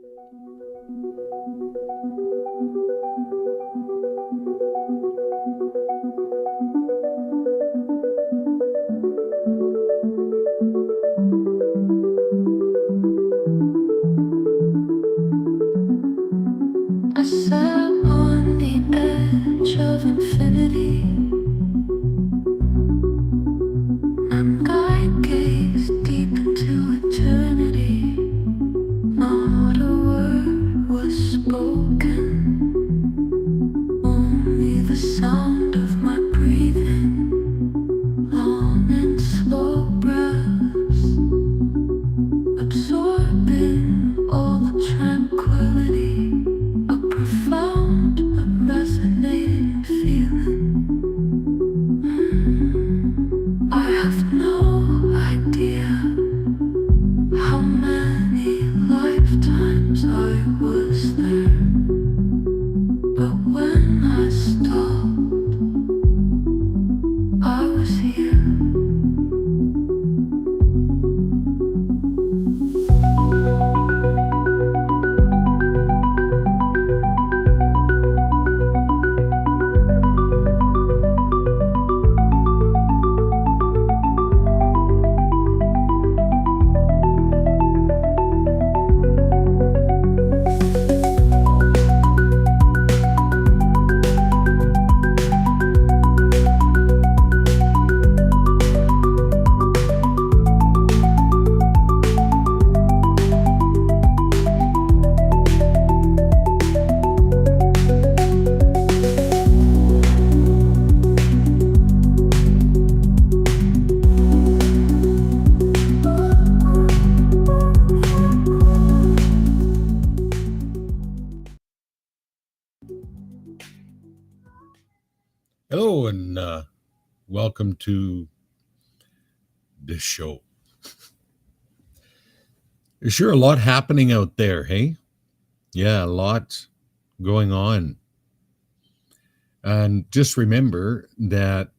I sat on the edge of infinity, and I gazed deep into eternity. Not a word was spoken, only the sound of my breathing, long and slow breaths, absorbing all the tranquility, a profound but resonating feeling. I have no idea how many lifetimes I was there, but when I stopped, I was here. Hello, and welcome to this show. There's sure a lot happening out there, hey? Yeah, a lot going on. And just remember that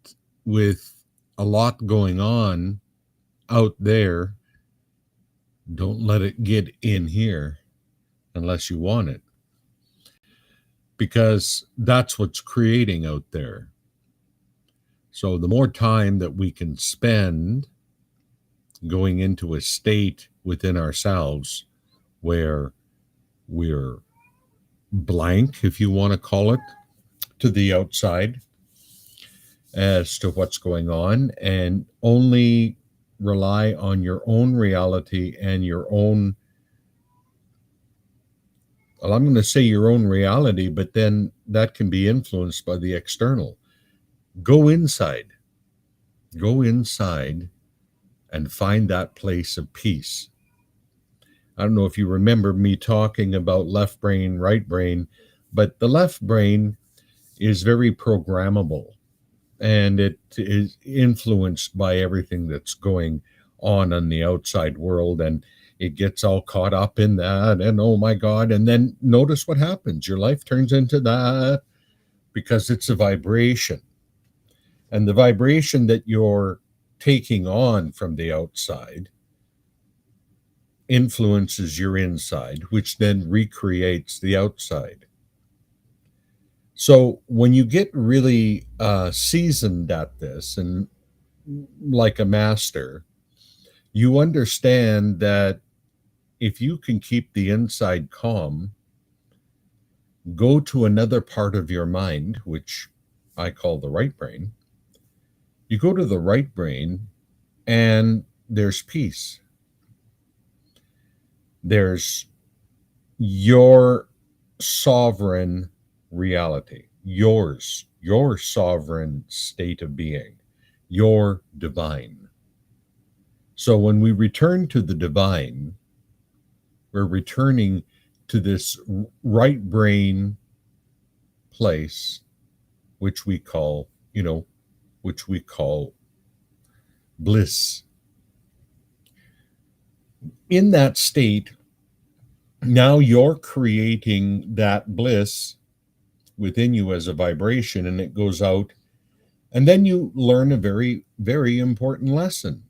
with a lot going on out there, don't let it get in here unless you want it. Because that's what's creating out there. So the more time that we can spend going into a state within ourselves where we're blank, if you want to call it, to the outside as to what's going on, and only rely on your own reality and your own, well, I'm going to say your own reality, but then that can be influenced by the external. Go inside and find that place of peace. I don't know if you remember me talking about left brain, right brain, but the left brain is very programmable, and it is influenced by everything that's going on in the outside world, and it gets all caught up in that, and oh my God, and then notice what happens. Your life turns into that because it's a vibration. And the vibration that you're taking on from the outside influences your inside, which then recreates the outside. So when you get really seasoned at this and like a master, you understand that if you can keep the inside calm, go to another part of your mind, which I call the right brain. You go to the right brain and there's peace. There's your sovereign reality, your sovereign state of being, your divine. So when we return to the divine, we're returning to this right brain place, which we call, bliss. In that state, now you're creating that bliss within you as a vibration, and it goes out, and then you learn a very, very important lesson,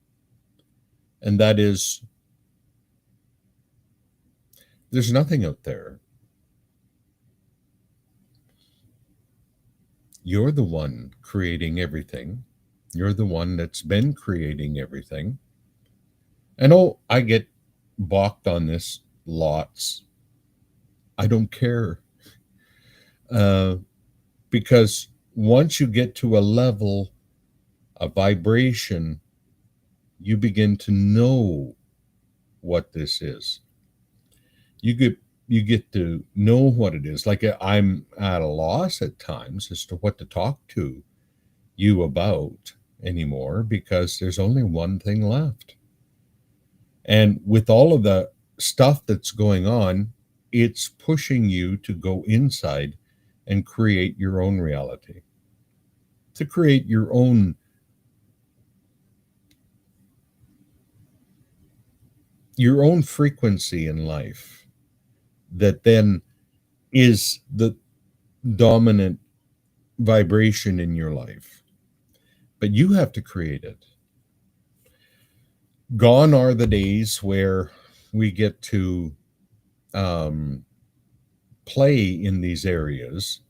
and that is There's nothing out there. You're the one creating everything. You're the one that's been creating everything. And oh, I get balked on this lots. I don't care. Uh, because once you get to a level of vibration, you begin to know what this is. You get to know what it is. Like I'm at a loss at times as to what to talk to you about anymore because there's only one thing left. And with all of the stuff that's going on, it's pushing you to go inside and create your own reality, to create your own frequency in life that then is the dominant vibration in your life. But you have to create it. Gone are the days where we get to um, play in these areas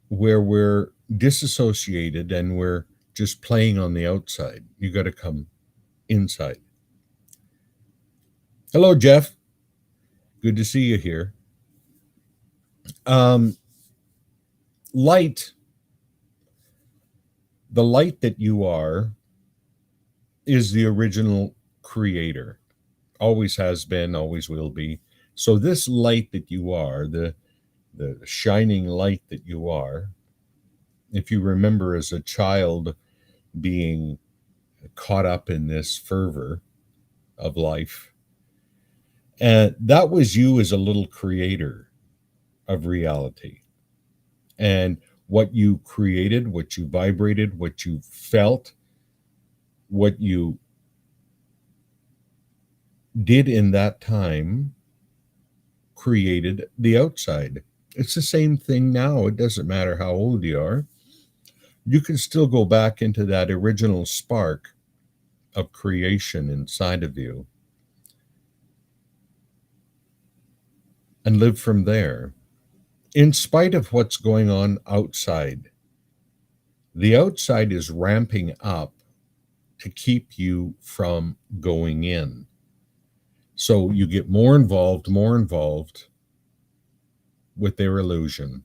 where we're disassociated and we're just playing on the outside. You got to come inside. Hello, Jeff. Good to see you here. Um, light, the light that you are, is the original creator. Always has been, always will be. So this light that you are, the shining light that you are, if you remember as a child being caught up in this fervor of life, and that was you as a little creator of reality. And what you created, what you vibrated, what you felt, what you did in that time created the outside. It's the same thing now. It doesn't matter how old you are. You can still go back into that original spark of creation inside of you and live from there. In spite of what's going on outside, the outside is ramping up to keep you from going in. So you get more involved with their illusion,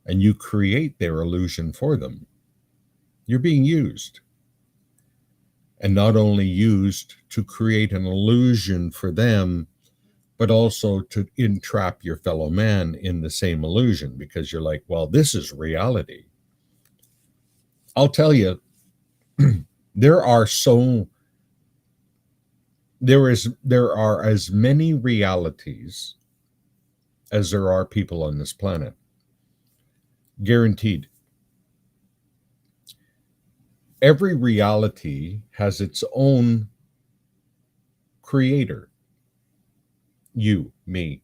and you create their illusion for them. You're being used. And not only used to create an illusion for them, but also to entrap your fellow man in the same illusion because you're like, well, this is reality. I'll tell you, there are as many realities as there are people on this planet. Guaranteed. Every reality has its own creator. You, me,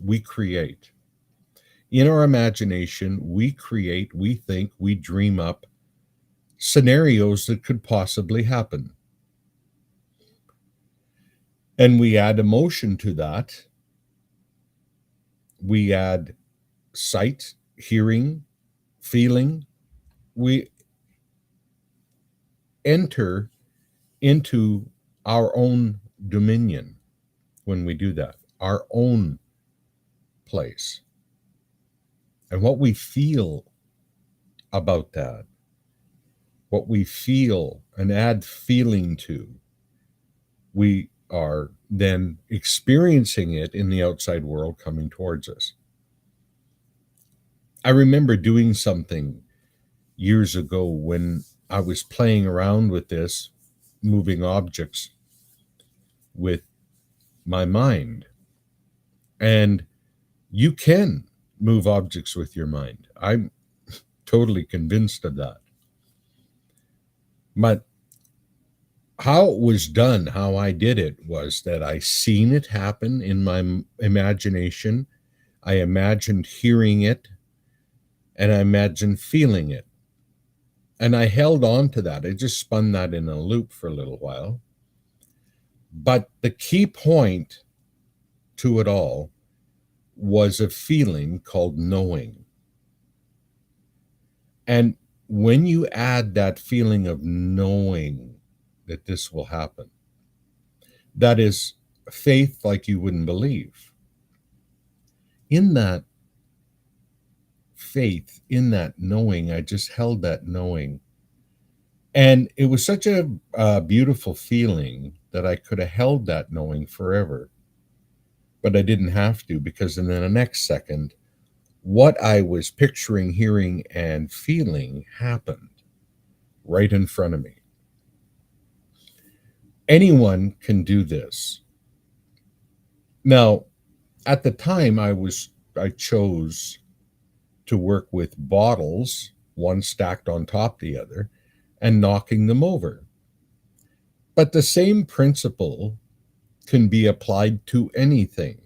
we create. In our imagination, we create, we think, we dream up scenarios that could possibly happen. And we add emotion to that. We add sight, hearing, feeling. We enter into our own dominion when we do that, our own place. And what we feel about that, what we feel and add feeling to, we are then experiencing it in the outside world coming towards us. I remember doing something years ago when I was playing around with this, moving objects with my mind. And you can move objects with your mind. I'm totally convinced of that. But how it was done, how I did it, was that I seen it happen in my imagination. I imagined hearing it, and I imagined feeling it. And I held on to that. I just spun that in a loop for a little while. But the key point to it all was a feeling called knowing. And when you add that feeling of knowing that this will happen, that is faith like you wouldn't believe. In that faith, in that knowing, I just held that knowing. And it was such a beautiful feeling that I could have held that knowing forever. But I didn't have to, because in the next second, what I was picturing, hearing, and feeling happened right in front of me. Anyone can do this. Now, at the time, I chose to work with bottles, one stacked on top of the other, and knocking them over. But the same principle can be applied to anything.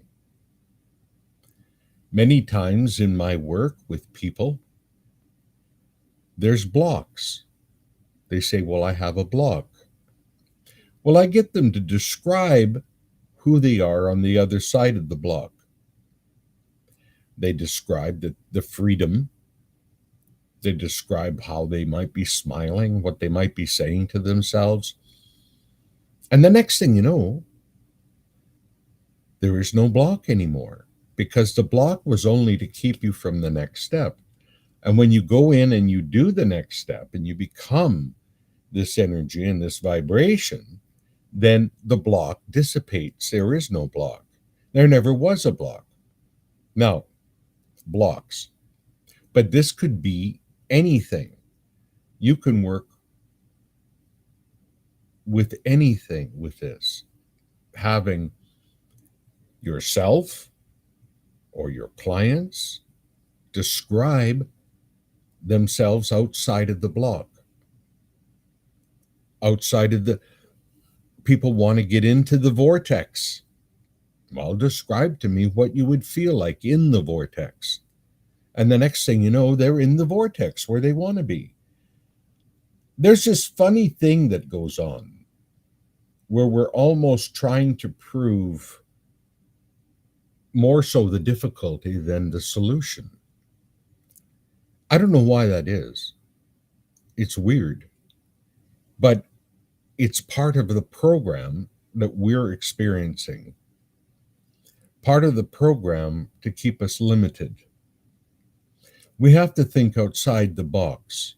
Many times in my work with people, there's blocks. They say, well, I have a block. Well, I get them to describe who they are on the other side of the block. They describe the freedom. They describe how they might be smiling, what they might be saying to themselves. And the next thing you know, there is no block anymore, because the block was only to keep you from the next step. And when you go in and you do the next step and you become this energy and this vibration, then the block dissipates. There is no block. There never was a block. Now, blocks. But this could be anything. You can work with anything with this. Having yourself or your clients describe themselves outside of the block. Outside of the people want to get into the vortex. Well, describe to me what you would feel like in the vortex. And the next thing you know, they're in the vortex where they want to be. There's this funny thing that goes on where we're almost trying to prove more so the difficulty than the solution. I don't know why that is. It's weird. But it's part of the program that we're experiencing. Part of the program to keep us limited. We have to think outside the box.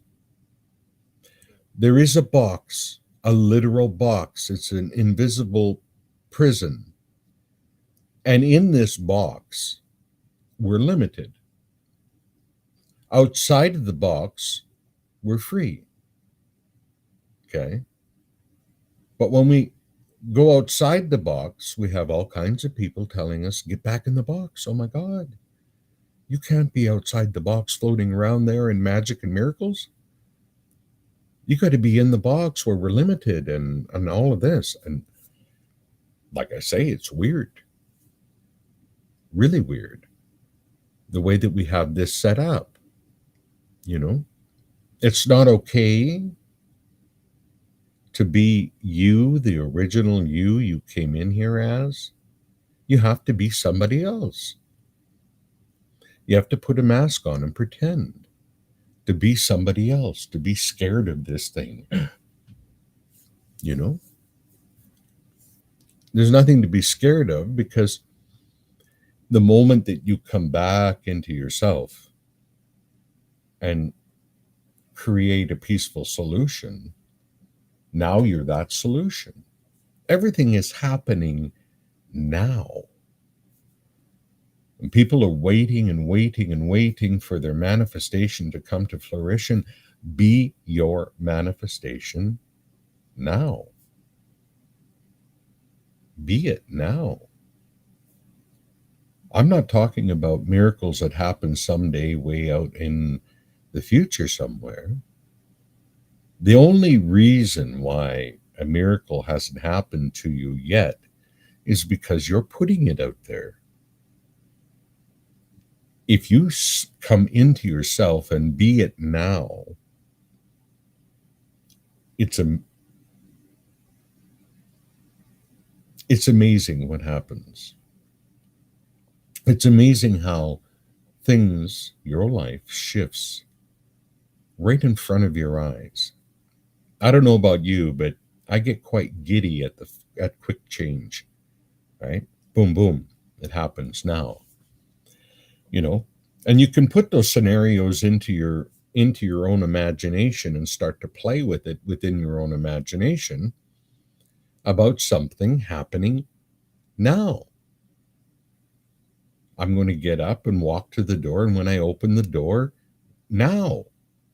There is a box, a literal box. It's an invisible prison. And in this box, we're limited. Outside of the box, we're free. Okay? But when we go outside the box, we have all kinds of people telling us, get back in the box. Oh my God. You can't be outside the box floating around there in magic and miracles. You got to be in the box where we're limited and all of this. And like I say, it's weird. Really weird. The way that we have this set up. You know, it's not okay to be you, the original you came in here as. You have to be somebody else. You have to put a mask on and pretend to be somebody else, to be scared of this thing. You know? There's nothing to be scared of, because the moment that you come back into yourself and create a peaceful solution, now you're that solution. Everything is happening now. And people are waiting and waiting and waiting for their manifestation to come to fruition. Be your manifestation now. Be it now. I'm not talking about miracles that happen someday way out in the future somewhere. The only reason why a miracle hasn't happened to you yet is because you're putting it out there. If you come into yourself and be it now, it's It's amazing what happens. It's amazing how things, your life shifts right in front of your eyes. I don't know about you, but I get quite giddy at quick change, right? Boom, boom, it happens now, you know. And you can put those scenarios into your own imagination and start to play with it within your own imagination about something happening now. I'm going to get up and walk to the door, and when I open the door, now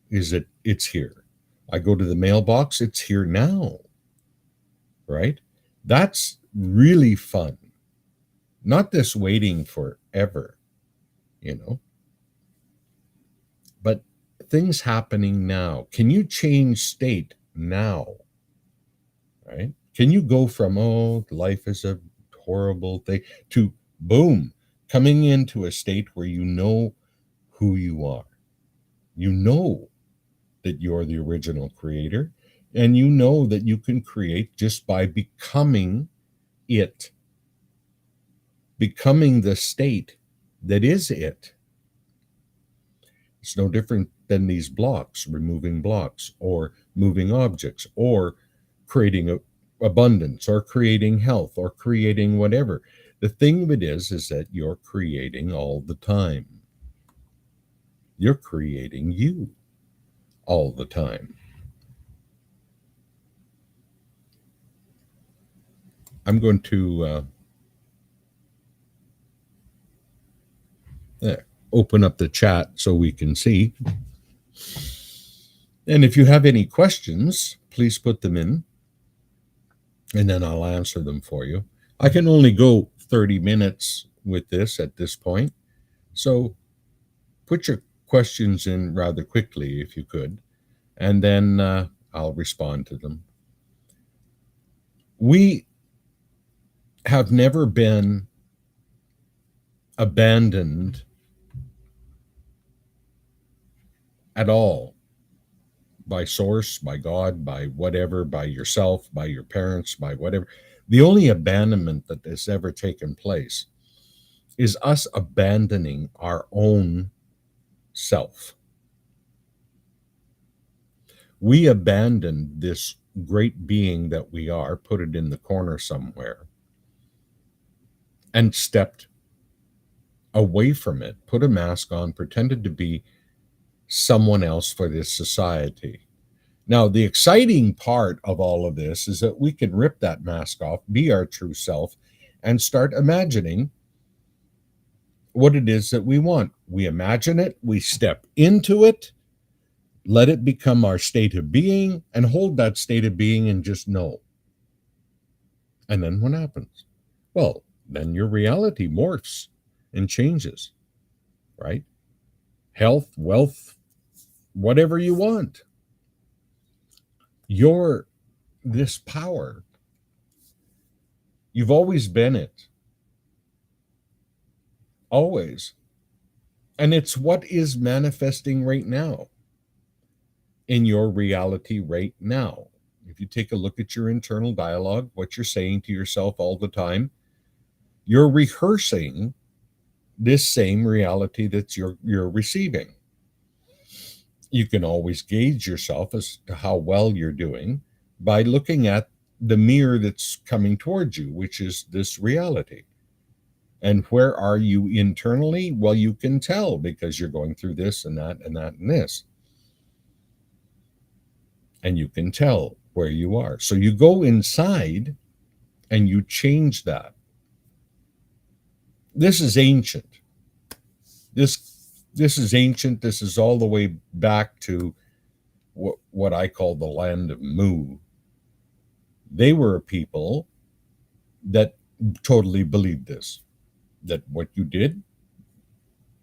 it's here. I go to the mailbox, it's here now, right? That's really fun. Not this waiting forever, you know, but things happening now. Can you change state now? Right? Can you go from, oh, life is a horrible thing, to boom, coming into a state where you know who you are? You know that you're the original creator, and you know that you can create just by becoming it, becoming the state that is it. It's no different than these blocks, removing blocks or moving objects or creating abundance or creating health or creating whatever. The thing of it is that you're creating all the time. You're creating you all the time. I'm going to open up the chat so we can see. And if you have any questions, please put them in, and then I'll answer them for you. I can only go 30 minutes with this at this point. So put your questions in rather quickly if you could, and then I'll respond to them. We have never been abandoned at all by source, by God, by whatever, by yourself, by your parents, by whatever. The only abandonment that has ever taken place is us abandoning our own self. We abandoned this great being that we are, put it in the corner somewhere, and stepped away from it, put a mask on, pretended to be someone else for this society. Now, the exciting part of all of this is that we can rip that mask off, be our true self, and start imagining what it is that we want. We imagine it, we step into it, let it become our state of being, and hold that state of being and just know. And then what happens? Well, then your reality morphs and changes, right? Health, wealth, whatever you want. You're this power. You've always been it. Always. And it's what is manifesting right now in your reality right now. If you take a look at your internal dialogue, what you're saying to yourself all the time, you're rehearsing this same reality that you're receiving. You can always gauge yourself as to how well you're doing by looking at the mirror that's coming towards you, which is this reality. And where are you internally? Well, you can tell because you're going through this and that and that and this. And you can tell where you are. So you go inside and you change that. This is ancient. This is ancient. This is all the way back to what I call the land of Mu. They were a people that totally believed this, that what you did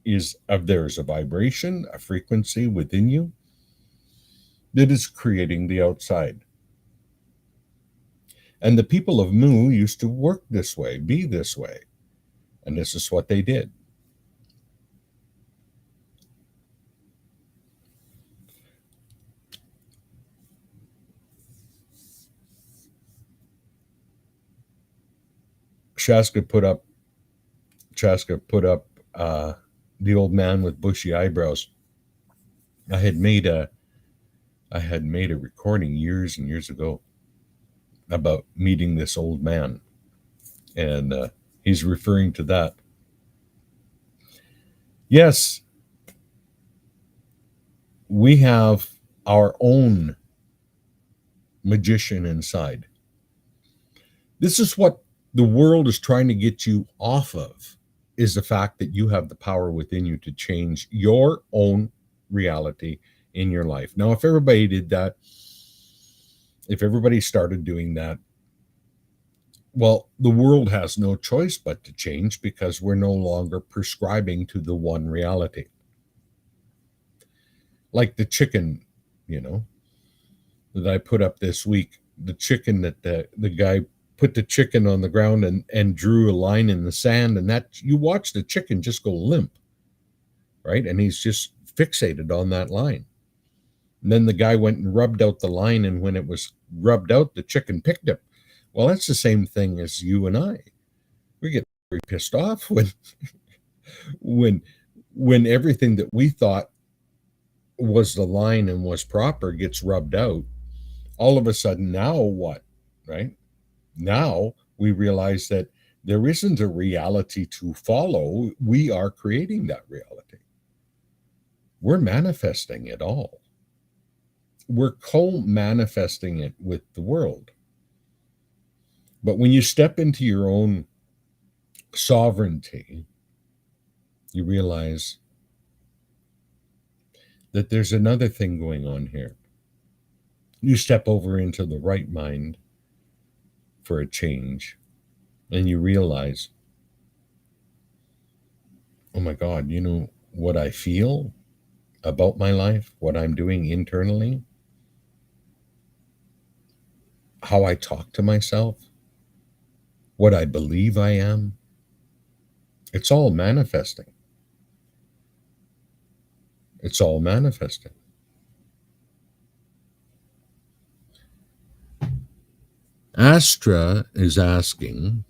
is there's a vibration, a frequency within you that is creating the outside. And the people of Mu used to work this way, be this way. And this is what they did. Shaska put up Chaska put up the old man with bushy eyebrows. I had made a recording years and years ago about meeting this old man, and he's referring to that. Yes, we have our own magician inside. This is what the world is trying to get you off of, is the fact that you have the power within you to change your own reality in your life. Now, if everybody did that, if everybody started doing that, well, the world has no choice but to change, because we're no longer prescribing to the one reality. Like the chicken, you know, that I put up this week, the chicken that the guy put the chicken on the ground and drew a line in the sand, and that you watch the chicken just go limp, right? And he's just fixated on that line. And then the guy went and rubbed out the line, and when it was rubbed out, the chicken picked it. Well, that's the same thing as you and I. We get very pissed off when when everything that we thought was the line and was proper gets rubbed out. All of a sudden, now what? Right? Now we realize that there isn't a reality to follow. We are creating that reality. We're manifesting it all. We're co-manifesting it with the world. But when you step into your own sovereignty, you realize that there's another thing going on here. You step over into the right mind for a change, and you realize, oh my God, you know what I feel about my life, what I'm doing internally, how I talk to myself, what I believe I am. It's all manifesting. It's all manifesting. Astra is asking,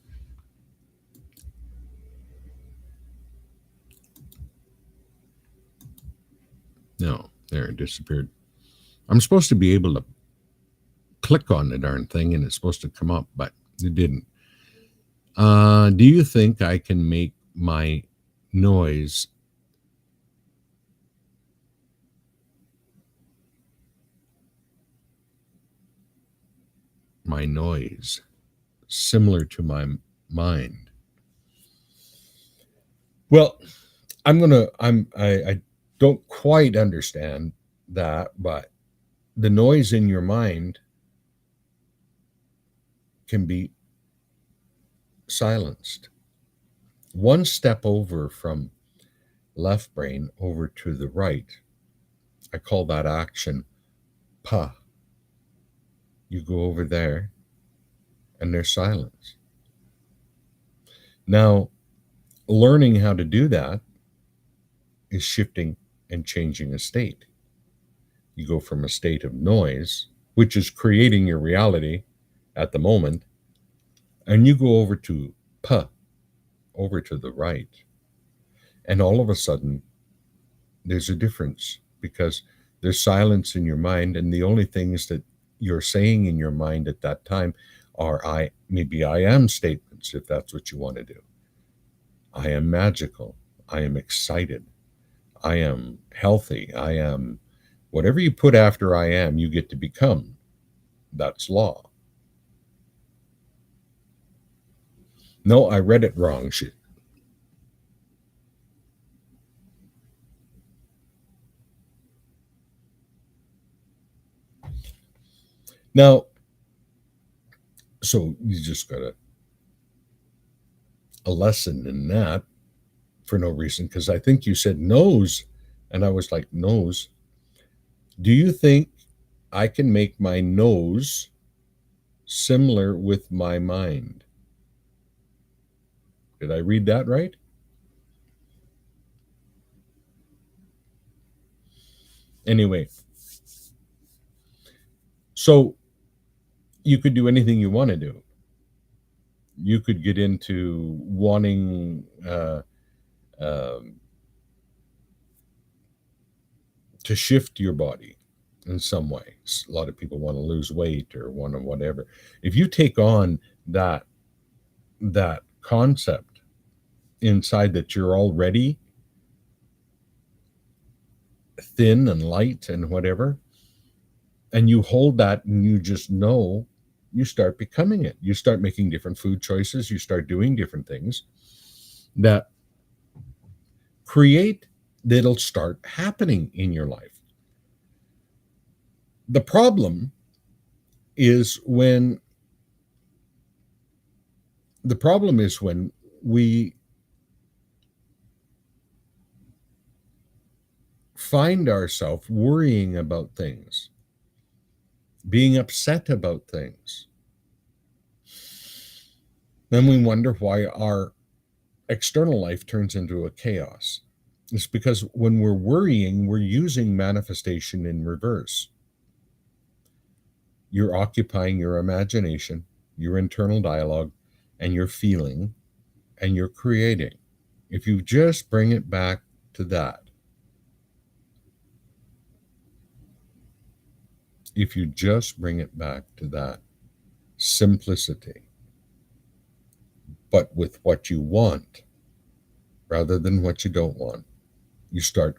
no, there it disappeared. I'm supposed to be able to click on the darn thing and it's supposed to come up, but it didn't. Do you think I can make my noise similar to my mind? Well, I don't quite understand that, but the noise in your mind can be silenced. One step over from left brain over to the right, I call that action pa. You go over there and there's silence. Now, learning how to do that is shifting and changing a state. You go from a state of noise, which is creating your reality at the moment, and you go over to pa, over to the right. And all of a sudden, there's a difference, because there's silence in your mind, and the only things that you're saying in your mind at that time are I am statements, if that's what you want to do. I am magical. I am excited. I am healthy. I am whatever you put after I am, you get to become. That's law. No, I read it wrong. Now, so you just got a lesson in that for no reason, because I think you said nose, and I was like, nose. Do you think I can make my nose similar with my mind? Did I read that right? Anyway, so you could do anything you want to do. You could get into wanting um, to shift your body in some ways. A lot of people want to lose weight or want to whatever. If you take on that concept inside that you're already thin and light and whatever, and you hold that and you just know, you start becoming it. You start making different food choices. You start doing different things that create, that'll start happening in your life. The problem is when we find ourselves worrying about things, being upset about things. Then we wonder why our external life turns into a chaos. It's because when we're worrying, we're using manifestation in reverse. You're occupying your imagination, your internal dialogue, and you're feeling, and you're creating. If you just bring it back to that, if you just bring it back to that simplicity, but with what you want rather than what you don't want, you start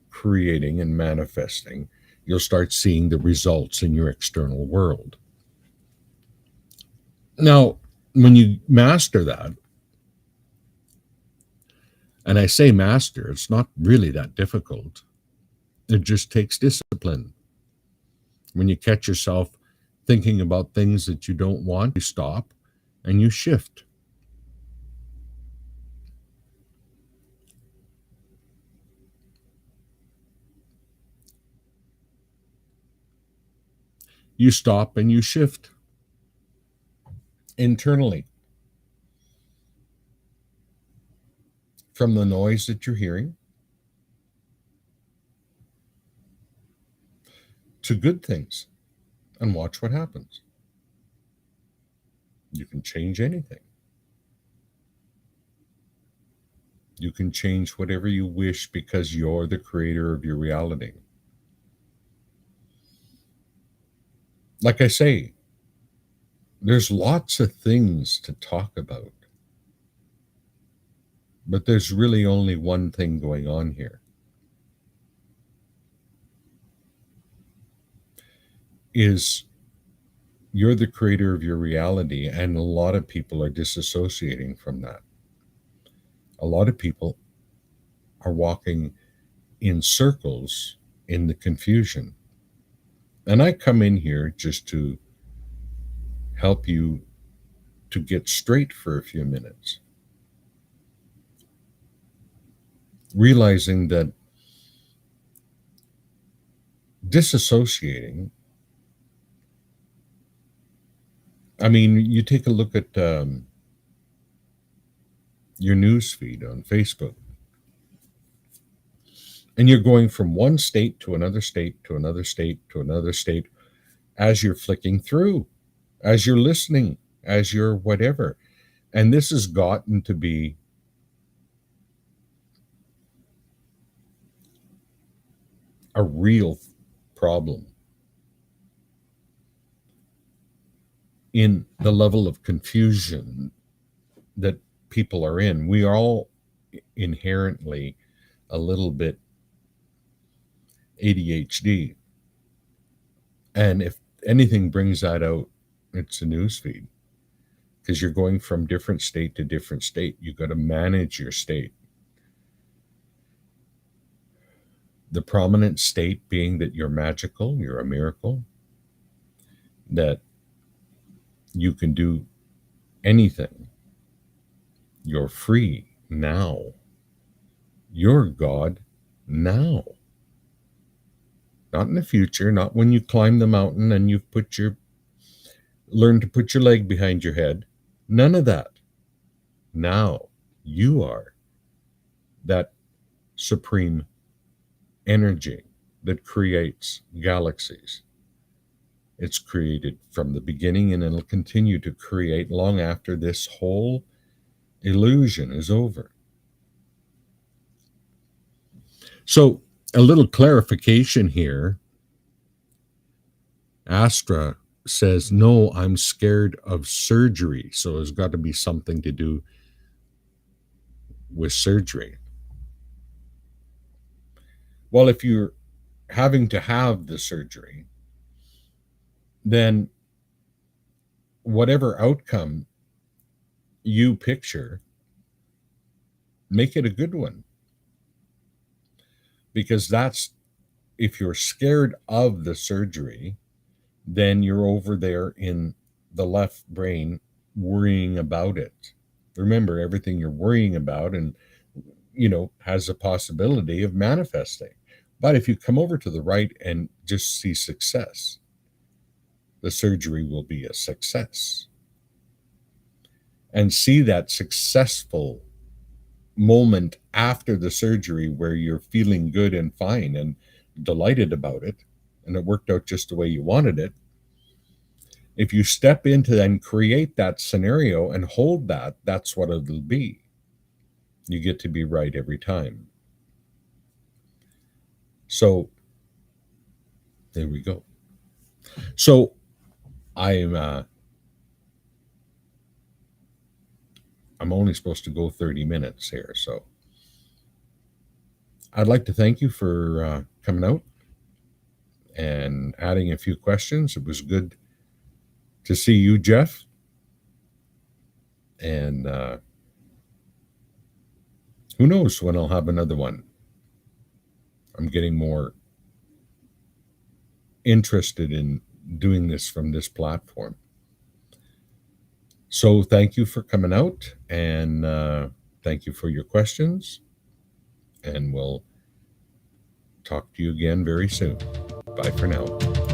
creating and manifesting. You'll start seeing the results in your external world. Now, when you master that, and I say master, it's not really that difficult. It just takes discipline. When you catch yourself thinking about things that you don't want, you stop and you shift. You stop and you shift internally from the noise that you're hearing to good things and watch what happens. You can change anything. You can change whatever you wish because you're the creator of your reality. Like I say, there's lots of things to talk about, but there's really only one thing going on here. Is you're the creator of your reality, and a lot of people are disassociating from that. A lot of people are walking in circles in the confusion. And I come in here just to help you to get straight for a few minutes, realizing that disassociating, I mean, you take a look at your news feed on Facebook, and you're going from one state to another state to another state to another state as you're flicking through, as you're listening, as you're whatever. And this has gotten to be a real problem in the level of confusion that people are in. We are all inherently a little bit ADHD. And if anything brings that out, it's a news feed, because you're going from different state to different state. You've got to manage your state. The prominent state being that you're magical, you're a miracle, that you can do anything. You're free now. You're God now. Not in the future, not when you climb the mountain and you've learned to put your leg behind your head. None of that. Now you are that supreme energy that creates galaxies. It's created from the beginning, and it'll continue to create long after this whole illusion is over. So, a little clarification here. Astra says, no, I'm scared of surgery. So, it's got to be something to do with surgery. Well, if you're having to have the surgery, then whatever outcome you picture, make it a good one. Because that's, if you're scared of the surgery, then you're over there in the left brain worrying about it. Remember, everything you're worrying about and has a possibility of manifesting. But if you come over to the right and just see success, the surgery will be a success. And see that successful moment after the surgery where you're feeling good and fine and delighted about it, and it worked out just the way you wanted it. If you step into and create that scenario and hold that, that's what it'll be. You get to be right every time. So there we go. So I'm only supposed to go 30 minutes here, so I'd like to thank you for coming out and adding a few questions. It was good to see you, Jeff. And who knows when I'll have another one. I'm getting more interested in doing this from this platform. So thank you for coming out, and thank you for your questions. And we'll talk to you again very soon. Bye for now.